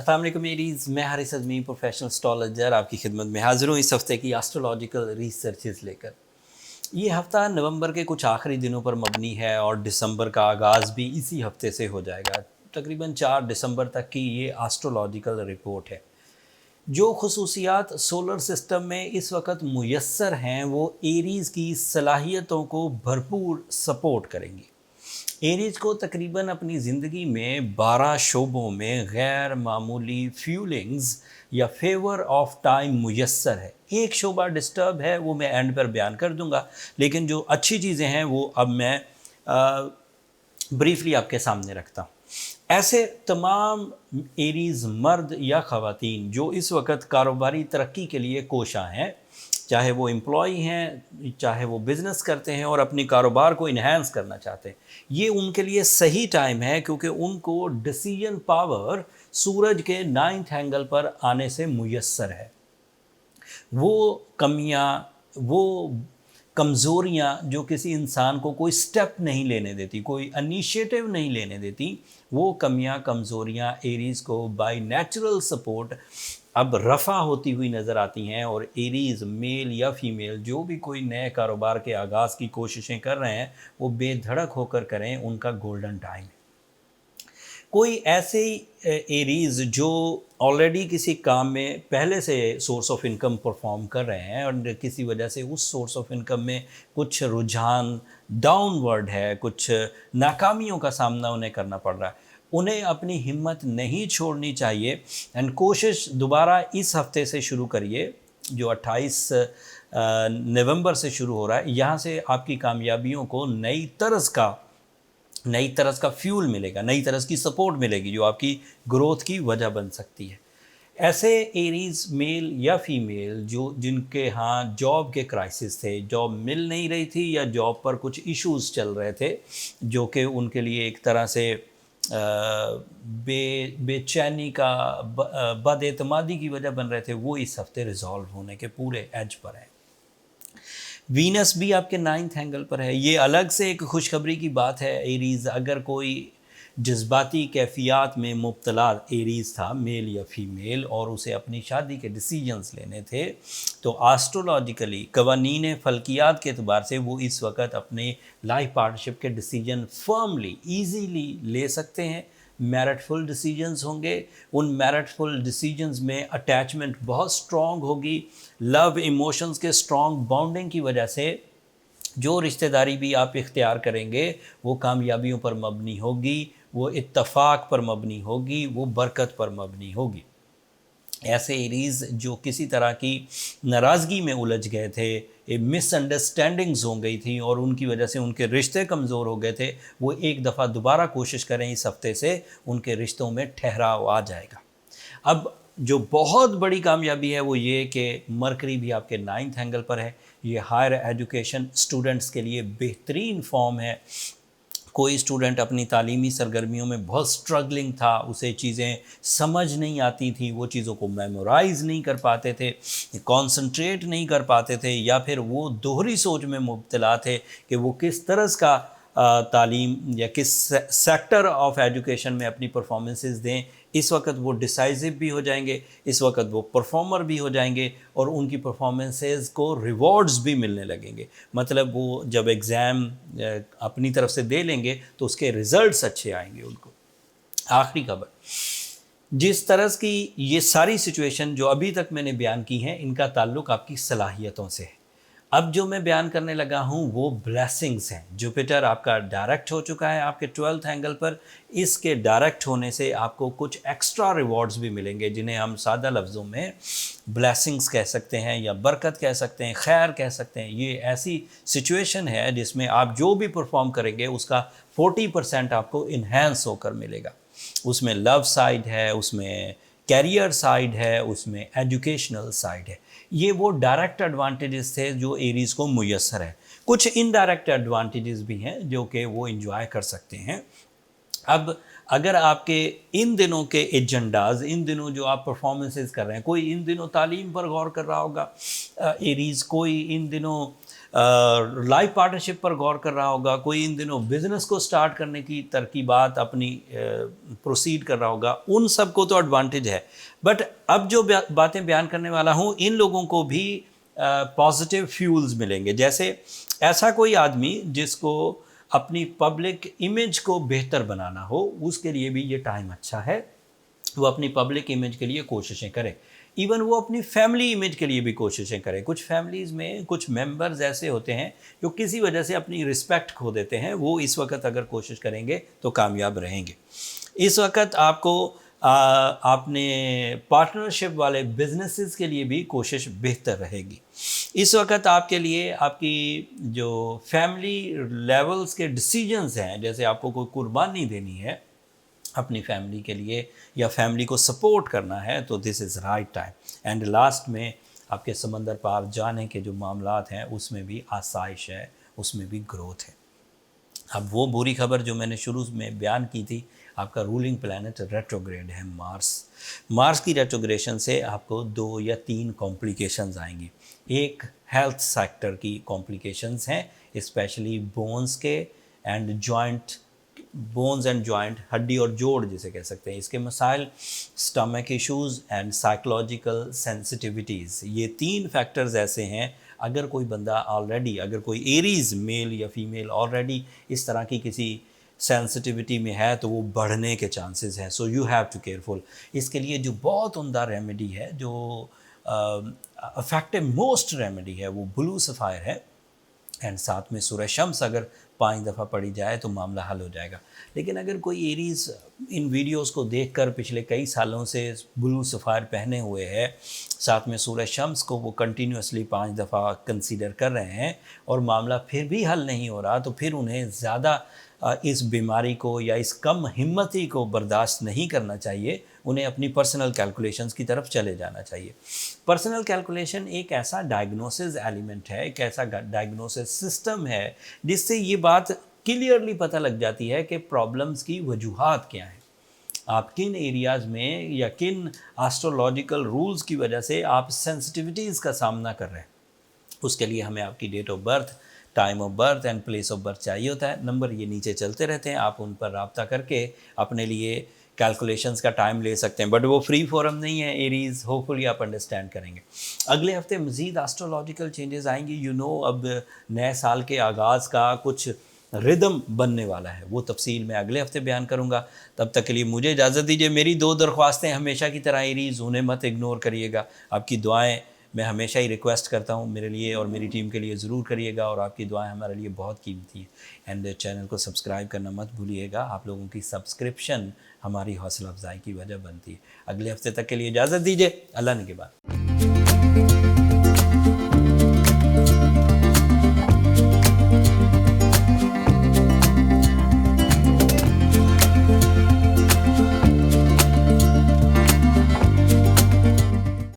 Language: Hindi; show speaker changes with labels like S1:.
S1: अस्सलाम वालेकुम एरीज़, मैं हारिस अज़मी प्रोफेशनल एस्ट्रोलॉजर आपकी खिदमत में हाज़िर हूँ इस हफ़्ते की एस्ट्रोलॉजिकल रिसर्चेस लेकर। ये हफ़्ता नवंबर के कुछ आखिरी दिनों पर मबनी है और दिसंबर का आगाज़ भी इसी हफ़्ते से हो जाएगा। तकरीबन 4 दिसंबर तक की ये एस्ट्रोलॉजिकल रिपोर्ट है। जो खसूसियात सोलर सिस्टम में इस वक्त मुयस्सर हैं वो एरीज़ की सलाहियतों को भरपूर सपोर्ट करेंगी। एरीज को तकरीबन अपनी ज़िंदगी में 12 शोबों में गैर मामूली फ्यूलिंग्स या फेवर ऑफ टाइम मुयस्सर है। एक शोबा डिस्टर्ब है, वो मैं एंड पर बयान कर दूंगा, लेकिन जो अच्छी चीज़ें हैं वो अब मैं ब्रीफली आपके सामने रखता हूँ। ऐसे तमाम एरीज मर्द या ख़वातीन जो इस वक्त कारोबारी तरक्की के लिए कोशां हैं, चाहे वो एम्प्लॉई हैं, चाहे वो बिज़नेस करते हैं और अपनी कारोबार को इन्हेंस करना चाहते हैं, ये उनके लिए सही टाइम है, क्योंकि उनको डिसीजन पावर सूरज के 9th एंगल पर आने से मुयस्सर है। वो कमियां, वो कमज़ोरियाँ जो किसी इंसान को कोई स्टेप नहीं लेने देती, कोई इनिशिएटिव नहीं लेने देती, वो कमियां कमज़ोरियाँ एरीज़ को बाय नेचुरल सपोर्ट अब रफ़ा होती हुई नज़र आती हैं। और एरीज़ मेल या फीमेल जो भी कोई नए कारोबार के आगाज़ की कोशिशें कर रहे हैं, वो बेधड़क होकर करें, उनका गोल्डन टाइम है। कोई ऐसे एरीज जो ऑलरेडी किसी काम में पहले से सोर्स ऑफ इनकम परफॉर्म कर रहे हैं और किसी वजह से उस सोर्स ऑफ इनकम में कुछ रुझान डाउनवर्ड है, कुछ नाकामियों का सामना उन्हें करना पड़ रहा है, उन्हें अपनी हिम्मत नहीं छोड़नी चाहिए। एंड कोशिश दोबारा इस हफ्ते से शुरू करिए, जो 28 नवंबर से शुरू हो रहा है। यहाँ से आपकी कामयाबियों को नई तरह का फ्यूल मिलेगा, नई तरह की सपोर्ट मिलेगी, जो आपकी ग्रोथ की वजह बन सकती है। ऐसे एरीज मेल या फीमेल जो जिनके यहाँ जॉब के क्राइसिस थे, जॉब मिल नहीं रही थी या जॉब पर कुछ इश्यूज चल रहे थे जो कि उनके लिए एक तरह से बेचैनी का बदएतमादी की वजह बन रहे थे, वो इस हफ्ते रिजॉल्व होने के पूरे एज पर है। वीनस भी आपके 9th एंगल पर है। ये अलग से एक खुशखबरी की बात है। एरीज़, अगर कोई जज्बाती कैफियत में मुब्तला एरीज़ था, मेल या फीमेल, और उसे अपनी शादी के डिसीजंस लेने थे, तो एस्ट्रोलॉजिकली कवानीन फल्कियात के अतबार से वो इस वक्त अपने लाइफ पार्टनरशिप के डिसीजन फर्मली ईजीली ले सकते हैं। मैरिटफुल डिसीजंस होंगे, उन मैरिटफुल डिसीजंस में अटैचमेंट बहुत स्ट्रॉन्ग होगी। लव इमोशंस के स्ट्रॉन्ग बॉन्डिंग की वजह से जो रिश्तेदारी भी आप इख्तियार करेंगे वो कामयाबियों पर मबनी होगी, वो इत्तफाक पर मबनी होगी, वो बरकत पर मबनी होगी। ऐसे एरीज़ जो किसी तरह की नाराज़गी में उलझ गए थे, मिसअंडरस्टैंडिंग्स हो गई थी और उनकी वजह से उनके रिश्ते कमज़ोर हो गए थे, वो एक दफ़ा दोबारा कोशिश करें, इस हफ्ते से उनके रिश्तों में ठहराव आ जाएगा। अब जो बहुत बड़ी कामयाबी है वो ये कि मरकरी भी आपके 9th एंगल पर है। ये हायर एजुकेशन स्टूडेंट्स के लिए बेहतरीन फॉर्म है। कोई स्टूडेंट अपनी तालीमी सरगर्मियों में बहुत स्ट्रगलिंग था, उसे चीज़ें समझ नहीं आती थी, वो चीज़ों को मेमोराइज़ नहीं कर पाते थे, कंसंट्रेट नहीं कर पाते थे, या फिर वो दोहरी सोच में मुब्तला थे कि वो किस तरह का तालीम या किस सेक्टर ऑफ एजुकेशन में अपनी परफॉर्मेंसेस दें। इस वक्त वो डिसाइसिव भी हो जाएंगे, इस वक्त वो परफॉर्मर भी हो जाएंगे और उनकी परफॉर्मेंसेस को रिवॉर्ड्स भी मिलने लगेंगे। मतलब वो जब एग्ज़ाम अपनी तरफ से दे लेंगे तो उसके रिज़ल्ट्स अच्छे आएंगे उनको। आखिरी खबर, जिस तरह की ये सारी सिचुएशन जो अभी तक मैंने बयान की हैं, इनका ताल्लुक़ आपकी सलाहियतों से है। अब जो मैं बयान करने लगा हूँ वो ब्लेसिंग्स हैं। जुपिटर आपका डायरेक्ट हो चुका है आपके 12th एंगल पर। इसके डायरेक्ट होने से आपको कुछ एक्स्ट्रा रिवॉर्ड्स भी मिलेंगे, जिन्हें हम सादा लफ्ज़ों में ब्लेसिंग्स कह सकते हैं या बरकत कह सकते हैं, खैर कह सकते हैं। ये ऐसी सिचुएशन है जिसमें आप जो भी परफॉर्म करेंगे उसका 40% आपको इन्हेंस होकर मिलेगा। उसमें लव साइड है, उसमें कैरियर साइड है, उसमें एजुकेशनल साइड है। ये वो डायरेक्ट एडवांटेजेस थे जो एरीज़ को मुयस्सर है। कुछ इनडायरेक्ट एडवांटेजेस भी हैं जो कि वो इंजॉय कर सकते हैं। अब अगर आपके इन दिनों के एजेंडाज, इन दिनों जो आप परफॉर्मेंसेस कर रहे हैं, कोई इन दिनों तालीम पर गौर कर रहा होगा एरीज़, कोई इन दिनों लाइफ पार्टनरशिप पर गौर कर रहा होगा, कोई इन दिनों बिजनेस को स्टार्ट करने की तरकीबात अपनी प्रोसीड कर रहा होगा, उन सब को तो एडवांटेज है। बट अब जो बातें बयान करने वाला हूँ, इन लोगों को भी पॉजिटिव फ्यूल्स मिलेंगे। जैसे ऐसा कोई आदमी जिसको अपनी पब्लिक इमेज को बेहतर बनाना हो, उसके लिए भी ये टाइम अच्छा है। वो अपनी पब्लिक इमेज के लिए कोशिशें करे, इवन वो अपनी फैमिली इमेज के लिए भी कोशिशें करें। कुछ फैमिलीज़ में कुछ मेंबर्स ऐसे होते हैं जो किसी वजह से अपनी रिस्पेक्ट खो देते हैं, वो इस वक्त अगर कोशिश करेंगे तो कामयाब रहेंगे। इस वक्त आपको आपने पार्टनरशिप वाले बिजनेसेस के लिए भी कोशिश बेहतर रहेगी। इस वक्त आपके लिए आपकी जो फैमिली लेवल्स के डिसीजंस हैं, जैसे आपको कोई कुर्बानी देनी है अपनी फैमिली के लिए या फैमिली को सपोर्ट करना है, तो this is right time. And last में आपके समंदर पार जाने के जो मामलात हैं उसमें भी आसाइश है, उसमें भी ग्रोथ है। अब वो बुरी खबर जो मैंने शुरू में बयान की थी, आपका रूलिंग प्लैनेट रेट्रोग्रेड है मार्स की रेट्रोग्रेशन से आपको 2 या 3 कॉम्प्लिकेशंस आएंगी। एक हेल्थ सेक्टर की कॉम्प्लिकेशंस हैं, स्पेशली बोन्स के and joint, bones and joint, हड्डी और जोड़ जिसे कह सकते हैं, इसके मसाइल, stomach issues and psychological sensitivities. ये 3 फैक्टर्स ऐसे हैं, अगर कोई बंदा ऑलरेडी, अगर कोई एरीज़ मेल या फीमेल ऑलरेडी इस तरह की किसी सेंसिटिविटी में है तो वो बढ़ने के चांसेस हैं। So you have to careful. इसके लिए जो बहुत उम्दा रेमेडी है, जो इफेक्टिव मोस्ट रेमेडी है, वो ब्लू सफ़ायर है। एंड साथ में सूरह शम्स अगर 5 दफ़ा पढ़ी जाए तो मामला हल हो जाएगा। लेकिन अगर कोई एरीज़ इन वीडियोस को देखकर पिछले कई सालों से ब्लू सफ़ायर पहने हुए है, साथ में सूरह शम्स को वो कंटिन्यूसली 5 दफ़ा कंसीडर कर रहे हैं और मामला फिर भी हल नहीं हो रहा, तो फिर उन्हें ज़्यादा इस बीमारी को या इस कम हिम्मती को बर्दाश्त नहीं करना चाहिए। उन्हें अपनी पर्सनल कैलकुलेशंस की तरफ चले जाना चाहिए। पर्सनल कैलकुलेशन एक ऐसा डायग्नोसिस एलिमेंट है, एक ऐसा डायग्नोसिस सिस्टम है जिससे ये बात क्लियरली पता लग जाती है कि प्रॉब्लम्स की वजूहात क्या हैं, आप किन एरियाज़ में या किन एस्ट्रोलॉजिकल रूल्स की वजह से आप सेंसिटिविटीज़ का सामना कर रहे हैं। उसके लिए हमें आपकी date of birth, time of birth and place of birth चाहिए होता है। नंबर ये नीचे चलते रहते हैं, आप उन पर रब्ता करके अपने लिए कैलकुलेशंस का टाइम ले सकते हैं, बट वो फ्री फोरम नहीं है एरीज़, होपफुली आप अंडरस्टैंड करेंगे। अगले हफ्ते मज़ीद एस्ट्रोलॉजिकल चेंजेस आएंगी। अब नए साल के आगाज़ का कुछ रिदम बनने वाला है, वो तफसील मैं अगले हफ्ते बयान करूँगा। तब तक के लिए मुझे इजाज़त दीजिए। मेरी 2 दरख्वास्तें हमेशा की तरह एरीज़, उन्हें मत इग्नोर करिएगा। आपकी दुआएं मैं हमेशा ही रिक्वेस्ट करता हूँ, मेरे लिए और मेरी टीम के लिए ज़रूर करिएगा, और आपकी दुआएं हमारे लिए बहुत कीमती है। एंड चैनल को सब्सक्राइब करना मत भूलिएगा, आप लोगों की सब्सक्रिप्शन हमारी हौसला अफजाई की वजह बनती है। अगले हफ्ते तक के लिए इजाज़त दीजिए। अल्लाह ने के बाद।